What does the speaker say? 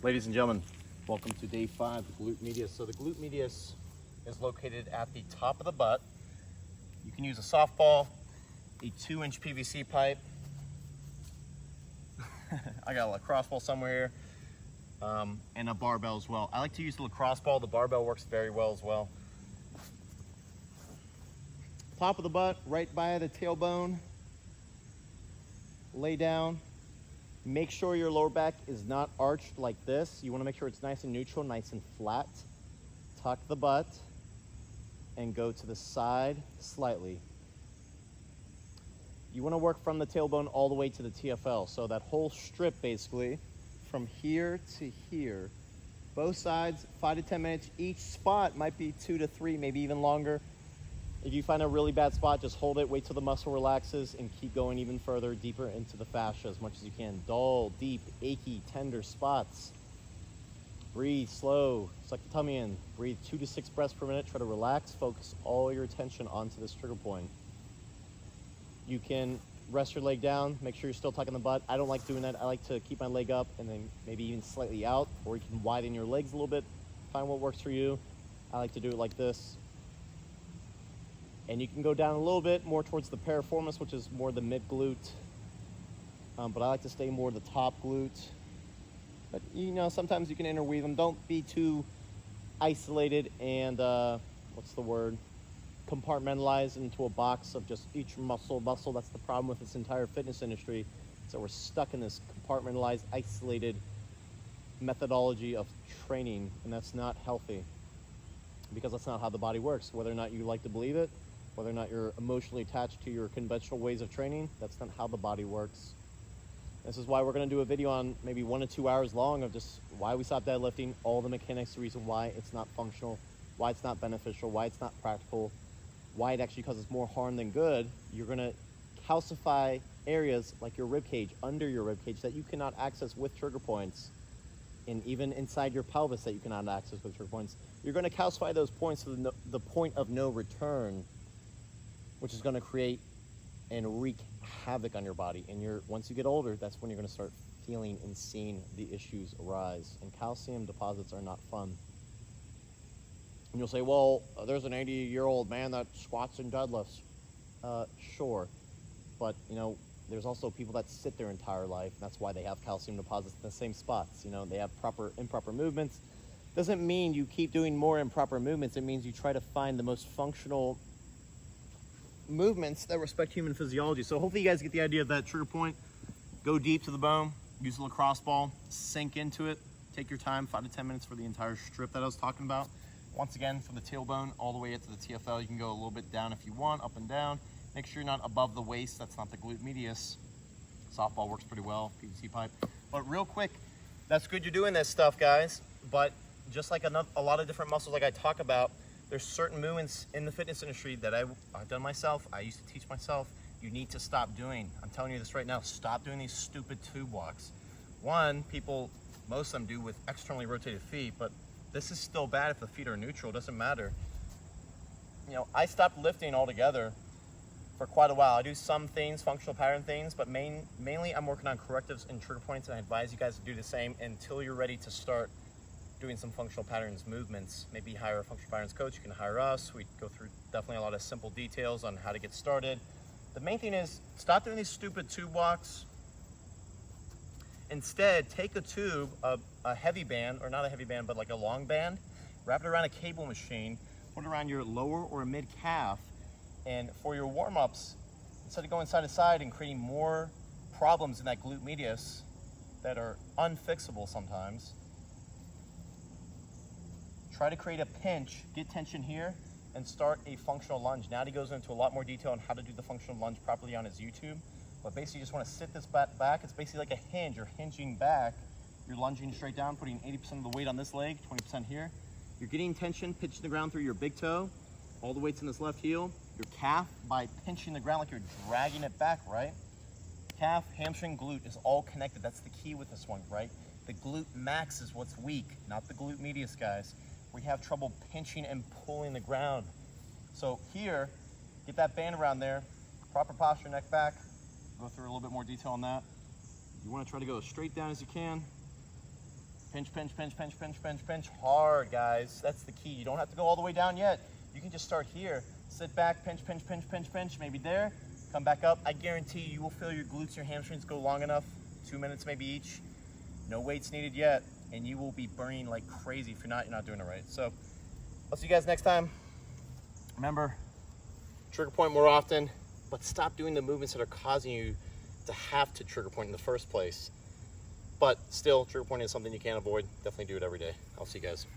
Ladies and gentlemen, welcome to day 5, the glute medius. So the glute medius is located at the top of the butt. You can use a softball, a 2-inch PVC pipe. I got a lacrosse ball somewhere here, and a barbell as well. I like to use the lacrosse ball. The barbell works very well as well. Top of the butt, right by the tailbone. Lay down. Make sure your lower back is not arched like this. You want to make sure it's nice and neutral, nice and flat. Tuck the butt and go to the side slightly. You want to work from the tailbone all the way to the TFL. So that whole strip basically from here to here. Both sides, 5 to 10 minutes. Each spot might be 2 to 3, maybe even longer. If you find a really bad spot, just hold it, wait till the muscle relaxes, and keep going even further, deeper into the fascia as much as you can. Dull, deep, achy, tender spots. Breathe slow, suck the tummy in. Breathe 2 to 6 breaths per minute. Try to relax, focus all your attention onto this trigger point. You can rest your leg down, make sure you're still tucking the butt. I don't like doing that. I like to keep my leg up and then maybe even slightly out, or you can widen your legs a little bit. Find what works for you. I like to do it like this. And you can go down a little bit more towards the piriformis, which is more the mid glute. But I like to stay more the top glute. But you know, sometimes you can interweave them. Don't be too isolated and, what's the word? Compartmentalized into a box of just each muscle. That's the problem with this entire fitness industry. So we're stuck in this compartmentalized, isolated methodology of training, and that's not healthy. Because that's not how the body works. Whether or not you like to believe it, whether or not you're emotionally attached to your conventional ways of training, that's not how the body works. This is why we're going to do a video on maybe 1 to 2 hours long of just why we stop deadlifting, all the mechanics, the reason why it's not functional, why it's not beneficial, why it's not practical, why it actually causes more harm than good. You're going to calcify areas like your rib cage, under your rib cage, that you cannot access with trigger points, and even inside your pelvis that you cannot access with trigger points. You're going to calcify those points to the point of no return, which is going to create and wreak havoc on your body. And once you get older, that's when you're going to start feeling and seeing the issues arise. And calcium deposits are not fun. And you'll say, well, there's an 80-year-old man that squats and deadlifts. Sure. But, you know, there's also people that sit their entire life. And that's why they have calcium deposits in the same spots. You know, they have improper movements. Doesn't mean you keep doing more improper movements. It means you try to find the most functional movements that respect human physiology. So hopefully you guys get the idea of that trigger point. Go deep to the bone, use a lacrosse ball, sink into it. Take your time, 5 to 10 minutes for the entire strip that I was talking about. Once again, from the tailbone all the way up to the TFL, you can go a little bit down if you want, up and down. Make sure you're not above the waist. That's not the glute medius. Softball works pretty well, PVC pipe. But real quick, that's good you're doing this stuff, guys. But just like a lot of different muscles like I talk about, there's certain movements in the fitness industry that I've done myself. I used to teach myself. You need to stop doing. I'm telling you this right now. Stop doing these stupid tube walks. One, most of them do with externally rotated feet, but this is still bad if the feet are neutral. It doesn't matter. You know, I stopped lifting altogether for quite a while. I do some things, functional pattern things, but mainly I'm working on correctives and trigger points, and I advise you guys to do the same until you're ready to start doing some functional patterns movements. Maybe hire a functional patterns coach. You can hire us. We go through definitely a lot of simple details on how to get started. The main thing is stop doing these stupid tube walks. Instead, take a tube, a heavy band, or not a heavy band, but like a long band, wrap it around a cable machine, put it around your lower or mid calf, and for your warm-ups, instead of going side to side and creating more problems in that glute medius that are unfixable sometimes, try to create a pinch, get tension here, and start a functional lunge. Now he goes into a lot more detail on how to do the functional lunge properly on his YouTube. But basically you just want to sit this back. It's basically like a hinge. You're hinging back. You're lunging straight down, putting 80% of the weight on this leg, 20% here. You're getting tension, pinching the ground through your big toe, all the weight's in this left heel. Your calf, by pinching the ground like you're dragging it back, right? Calf, hamstring, glute is all connected. That's the key with this one, right? The glute max is what's weak, not the glute medius, guys. We have trouble pinching and pulling the ground. So here, get that band around there, proper posture, neck back. Go through a little bit more detail on that. You want to try to go as straight down as you can. Pinch, pinch, pinch, pinch, pinch, pinch, pinch. Hard, guys. That's the key. You don't have to go all the way down yet. You can just start here. Sit back, pinch, pinch, pinch, pinch, pinch. Maybe there. Come back up. I guarantee you will feel your glutes, your hamstrings go long enough. 2 minutes maybe each. No weights needed yet. And you will be burning like crazy. If you're not doing it right. So I'll see you guys next time. Remember, trigger point more often, but stop doing the movements that are causing you to have to trigger point in the first place. But still, trigger point is something you can't avoid. Definitely do it every day. I'll see you guys.